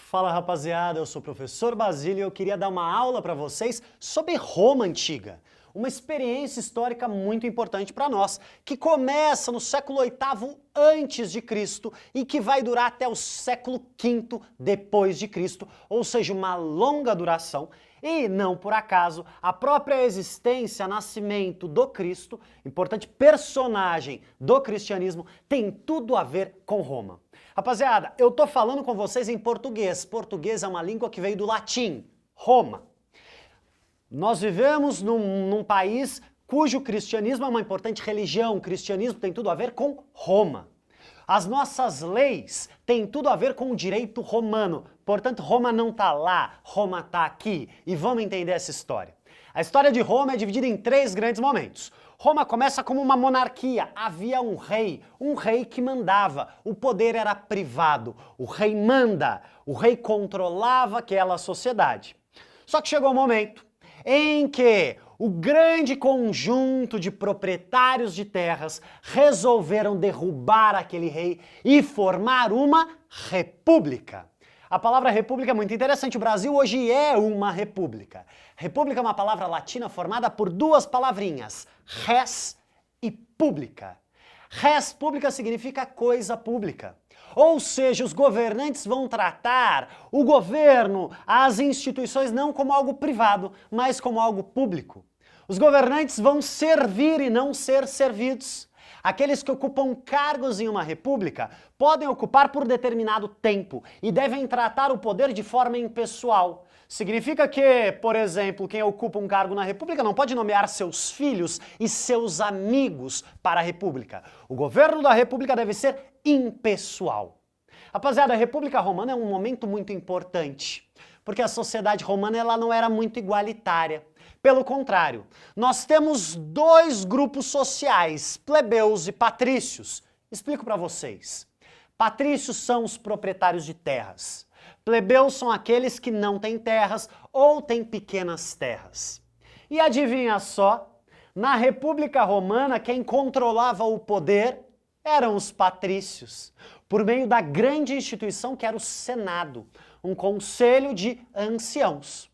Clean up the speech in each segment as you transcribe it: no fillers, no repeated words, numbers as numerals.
Fala rapaziada, eu sou o professor Basílio e eu queria dar uma aula para vocês sobre Roma Antiga. Uma experiência histórica muito importante para nós, que começa no século VIII antes de Cristo e que vai durar até o século V depois de Cristo, ou seja, uma longa duração. E não por acaso, a própria existência, nascimento do Cristo, importante personagem do cristianismo, tem tudo a ver com Roma. Rapaziada, eu tô falando com vocês em português. Português é uma língua que veio do latim, Roma. Nós vivemos num país cujo cristianismo é uma importante religião. O cristianismo tem tudo a ver com Roma. As nossas leis têm tudo a ver com o direito romano. Portanto, Roma não está lá, Roma está aqui. E vamos entender essa história. A história de Roma é dividida em 3 grandes momentos. Roma começa como uma monarquia, havia um rei que mandava, o poder era privado, o rei manda, o rei controlava aquela sociedade. Só que chegou um momento em que o grande conjunto de proprietários de terras resolveram derrubar aquele rei e formar uma república. A palavra república é muito interessante, o Brasil hoje é uma república. República é uma palavra latina formada por 2 palavrinhas, res e pública. Res pública significa coisa pública. Ou seja, os governantes vão tratar o governo, as instituições não como algo privado, mas como algo público. Os governantes vão servir e não ser servidos. Aqueles que ocupam cargos em uma república podem ocupar por determinado tempo e devem tratar o poder de forma impessoal. Significa que, por exemplo, quem ocupa um cargo na república não pode nomear seus filhos e seus amigos para a república. O governo da república deve ser impessoal. Rapaziada, a República Romana é um momento muito importante, porque a sociedade romana ela não era muito igualitária. Pelo contrário, nós temos 2 grupos sociais, plebeus e patrícios. Explico para vocês. Patrícios são os proprietários de terras. Plebeus são aqueles que não têm terras ou têm pequenas terras. E adivinha só, na República Romana quem controlava o poder eram os patrícios, por meio da grande instituição que era o Senado, um conselho de anciãos.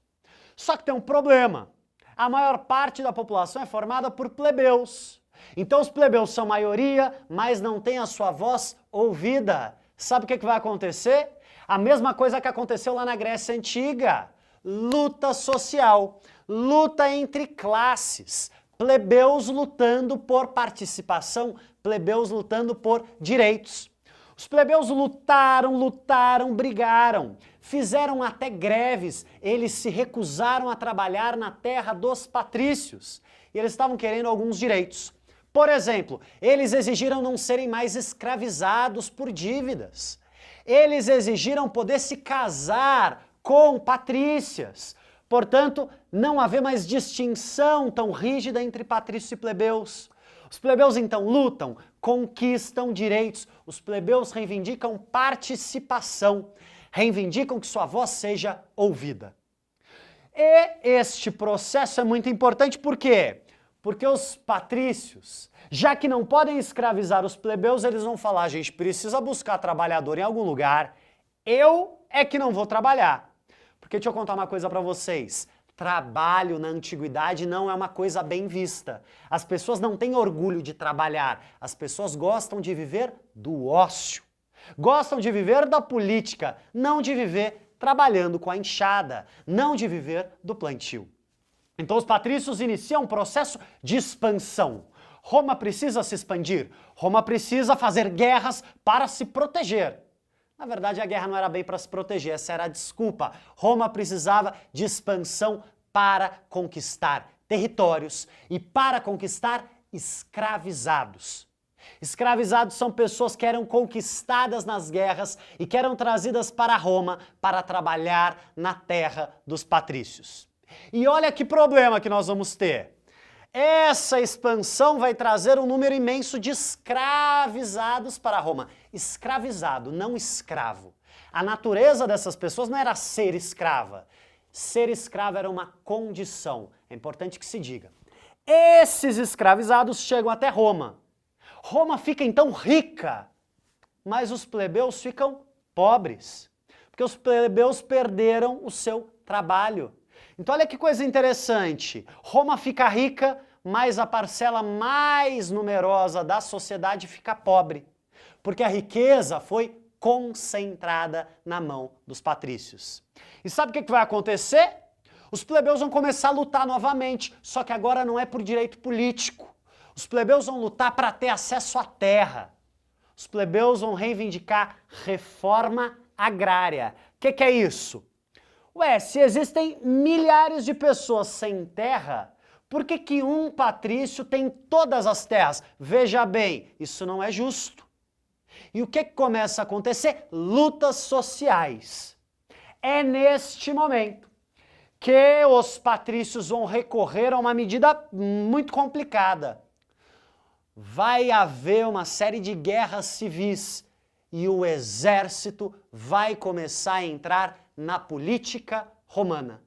Só que tem um problema. A maior parte da população é formada por plebeus. Então os plebeus são maioria, mas não têm a sua voz ouvida. Sabe o que vai acontecer? A mesma coisa que aconteceu lá na Grécia Antiga. Luta social, luta entre classes. Plebeus lutando por participação, plebeus lutando por direitos. Os plebeus lutaram, brigaram, fizeram até greves, eles se recusaram a trabalhar na terra dos patrícios e eles estavam querendo alguns direitos. Por exemplo, eles exigiram não serem mais escravizados por dívidas. Eles exigiram poder se casar com patrícias. Portanto, não haver mais distinção tão rígida entre patrícios e plebeus. Os plebeus então lutam, conquistam direitos, os plebeus reivindicam participação, reivindicam que sua voz seja ouvida. E este processo é muito importante, por quê? Porque os patrícios, já que não podem escravizar os plebeus, eles vão falar, a gente precisa buscar trabalhador em algum lugar, eu é que não vou trabalhar. Porque deixa eu contar uma coisa para vocês, trabalho na antiguidade não é uma coisa bem vista. As pessoas não têm orgulho de trabalhar, as pessoas gostam de viver do ócio. Gostam de viver da política, não de viver trabalhando com a enxada, não de viver do plantio. Então os patrícios iniciam um processo de expansão. Roma precisa se expandir, Roma precisa fazer guerras para se proteger. Na verdade, a guerra não era bem para se proteger, essa era a desculpa. Roma precisava de expansão para conquistar territórios e para conquistar escravizados. Escravizados são pessoas que eram conquistadas nas guerras e que eram trazidas para Roma para trabalhar na terra dos patrícios. E olha que problema que nós vamos ter. Essa expansão vai trazer um número imenso de escravizados para Roma. Escravizado, não escravo. A natureza dessas pessoas não era ser escrava. Ser escravo era uma condição. É importante que se diga. Esses escravizados chegam até Roma. Roma fica então rica, mas os plebeus ficam pobres. Porque os plebeus perderam o seu trabalho. Então olha que coisa interessante. Roma fica rica, mas a parcela mais numerosa da sociedade fica pobre. Porque a riqueza foi concentrada na mão dos patrícios. E sabe o que vai acontecer? Os plebeus vão começar a lutar novamente, só que agora não é por direito político. Os plebeus vão lutar para ter acesso à terra. Os plebeus vão reivindicar reforma agrária. O que é isso? Ué, se existem milhares de pessoas sem terra, por que um patrício tem todas as terras? Veja bem, isso não é justo. E o que começa a acontecer? Lutas sociais. É neste momento que os patrícios vão recorrer a uma medida muito complicada. Vai haver uma série de guerras civis e o exército vai começar a entrar na política romana.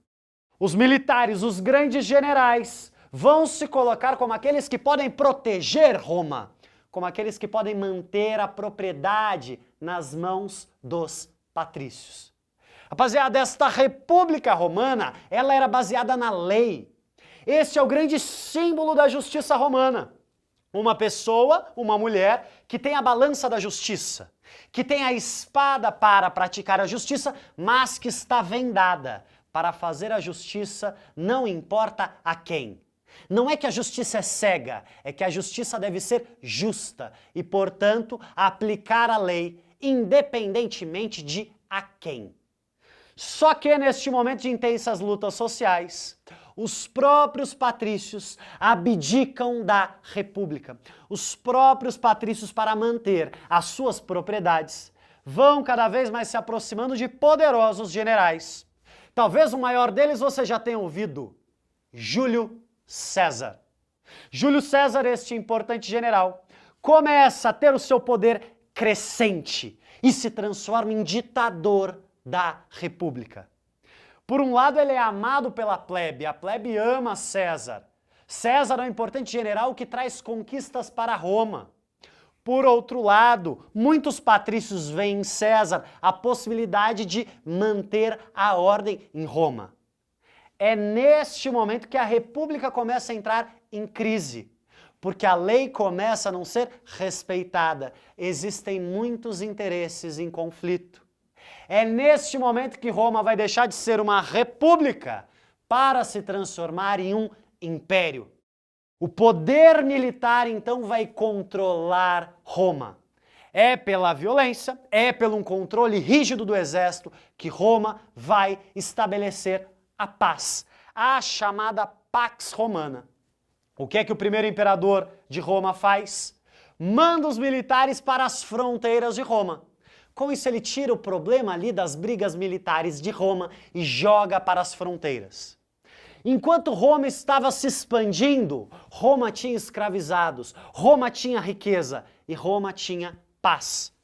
Os militares, os grandes generais, vão se colocar como aqueles que podem proteger Roma, como aqueles que podem manter a propriedade nas mãos dos patrícios. Rapaziada, esta República Romana, ela era baseada na lei. Este é o grande símbolo da justiça romana. Uma pessoa, uma mulher, que tem a balança da justiça, que tem a espada para praticar a justiça, mas que está vendada para fazer a justiça, não importa a quem. Não é que a justiça é cega, é que a justiça deve ser justa e, portanto, aplicar a lei independentemente de a quem. Só que neste momento de intensas lutas sociais, os próprios patrícios abdicam da república. Os próprios patrícios, para manter as suas propriedades, vão cada vez mais se aproximando de poderosos generais. Talvez o maior deles você já tenha ouvido, Júlio César. Júlio César, este importante general, começa a ter o seu poder crescente e se transforma em ditador da república. Por um lado, ele é amado pela plebe, a plebe ama César. César é um importante general que traz conquistas para Roma. Por outro lado, muitos patrícios veem em César a possibilidade de manter a ordem em Roma. É neste momento que a república começa a entrar em crise, porque a lei começa a não ser respeitada. Existem muitos interesses em conflito. É neste momento que Roma vai deixar de ser uma república para se transformar em um império. O poder militar, então, vai controlar Roma. É pela violência, é pelo um controle rígido do exército que Roma vai estabelecer a paz, a chamada Pax Romana. O que é que o primeiro imperador de Roma faz? Manda os militares para as fronteiras de Roma. Com isso ele tira o problema ali das brigas militares de Roma e joga para as fronteiras. Enquanto Roma estava se expandindo, Roma tinha escravizados, Roma tinha riqueza e Roma tinha paz.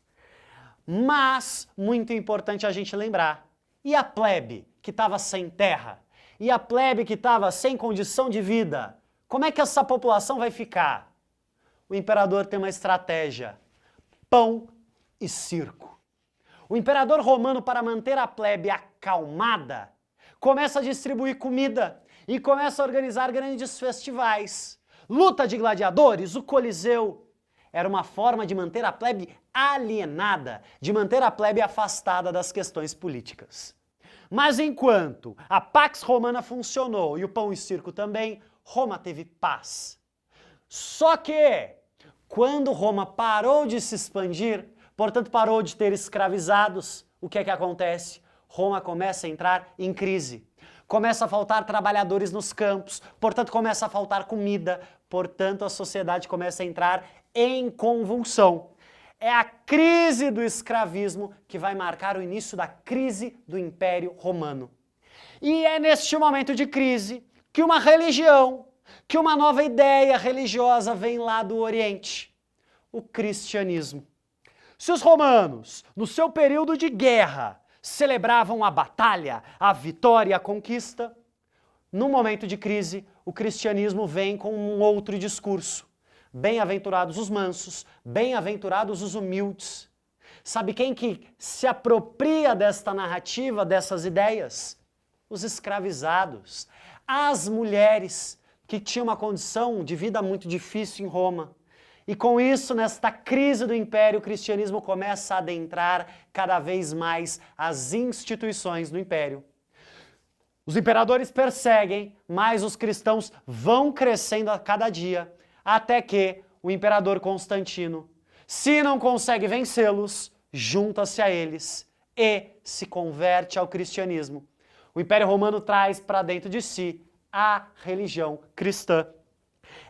Mas, muito importante a gente lembrar, e a plebe que estava sem terra? E a plebe que estava sem condição de vida? Como é que essa população vai ficar? O imperador tem uma estratégia: pão e circo. O imperador romano, para manter a plebe acalmada, começa a distribuir comida e começa a organizar grandes festivais. Luta de gladiadores, o Coliseu. Era uma forma de manter a plebe alienada, de manter a plebe afastada das questões políticas. Mas enquanto a Pax Romana funcionou e o pão e circo também, Roma teve paz. Só que, quando Roma parou de se expandir, portanto parou de ter escravizados, o que é que acontece? Roma começa a entrar em crise. Começa a faltar trabalhadores nos campos, portanto começa a faltar comida, portanto a sociedade começa a entrar em convulsão. É a crise do escravismo que vai marcar o início da crise do Império Romano. E é neste momento de crise que uma religião, que uma nova ideia religiosa vem lá do Oriente: o cristianismo. Se os romanos, no seu período de guerra, celebravam a batalha, a vitória e a conquista, no momento de crise, o cristianismo vem com um outro discurso. Bem-aventurados os mansos, bem-aventurados os humildes. Sabe quem que se apropria desta narrativa, dessas ideias? Os escravizados, as mulheres que tinham uma condição de vida muito difícil em Roma. E com isso, nesta crise do império, o cristianismo começa a adentrar cada vez mais as instituições do império. Os imperadores perseguem, mas os cristãos vão crescendo a cada dia, até que o imperador Constantino, se não consegue vencê-los, junta-se a eles e se converte ao cristianismo. O Império Romano traz para dentro de si a religião cristã.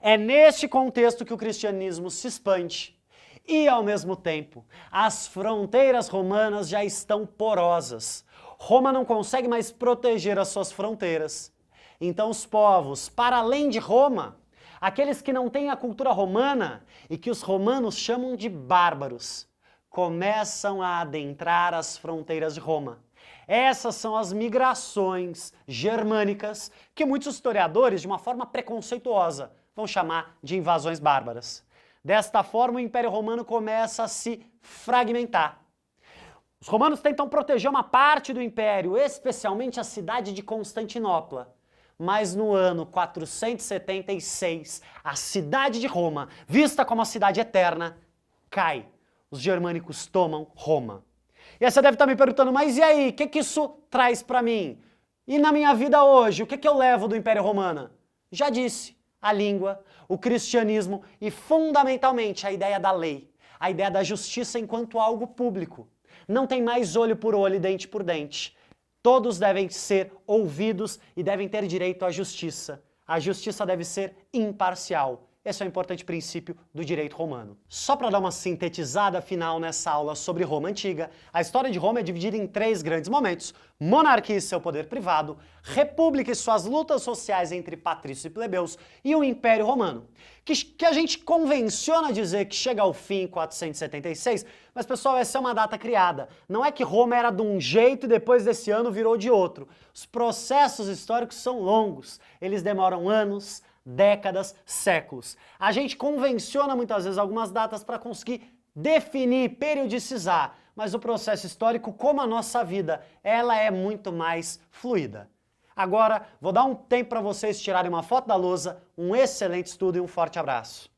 É neste contexto que o cristianismo se expande e, ao mesmo tempo, as fronteiras romanas já estão porosas. Roma não consegue mais proteger as suas fronteiras. Então os povos, para além de Roma, aqueles que não têm a cultura romana e que os romanos chamam de bárbaros, começam a adentrar as fronteiras de Roma. Essas são as migrações germânicas que muitos historiadores, de uma forma preconceituosa, vão chamar de invasões bárbaras. Desta forma, o Império Romano começa a se fragmentar. Os romanos tentam proteger uma parte do império, especialmente a cidade de Constantinopla. Mas no ano 476, a cidade de Roma, vista como a cidade eterna, cai. Os germânicos tomam Roma. E aí você deve estar me perguntando, mas e aí, o que isso traz para mim? E na minha vida hoje, o que eu levo do Império Romano? Já disse, a língua, o cristianismo e fundamentalmente a ideia da lei, a ideia da justiça enquanto algo público. Não tem mais olho por olho e dente por dente. Todos devem ser ouvidos e devem ter direito à justiça. A justiça deve ser imparcial. Esse é um importante princípio do direito romano. Só para dar uma sintetizada final nessa aula sobre Roma Antiga, a história de Roma é dividida em 3 grandes momentos: monarquia e seu poder privado, república e suas lutas sociais entre patrícios e plebeus, e o Império Romano, que a gente convenciona dizer que chega ao fim em 476, mas pessoal, essa é uma data criada. Não é que Roma era de um jeito e depois desse ano virou de outro. Os processos históricos são longos, eles demoram anos, décadas, séculos. A gente convenciona muitas vezes algumas datas para conseguir definir, periodicizar, mas o processo histórico, como a nossa vida, ela é muito mais fluida. Agora, vou dar um tempo para vocês tirarem uma foto da lousa, um excelente estudo e um forte abraço.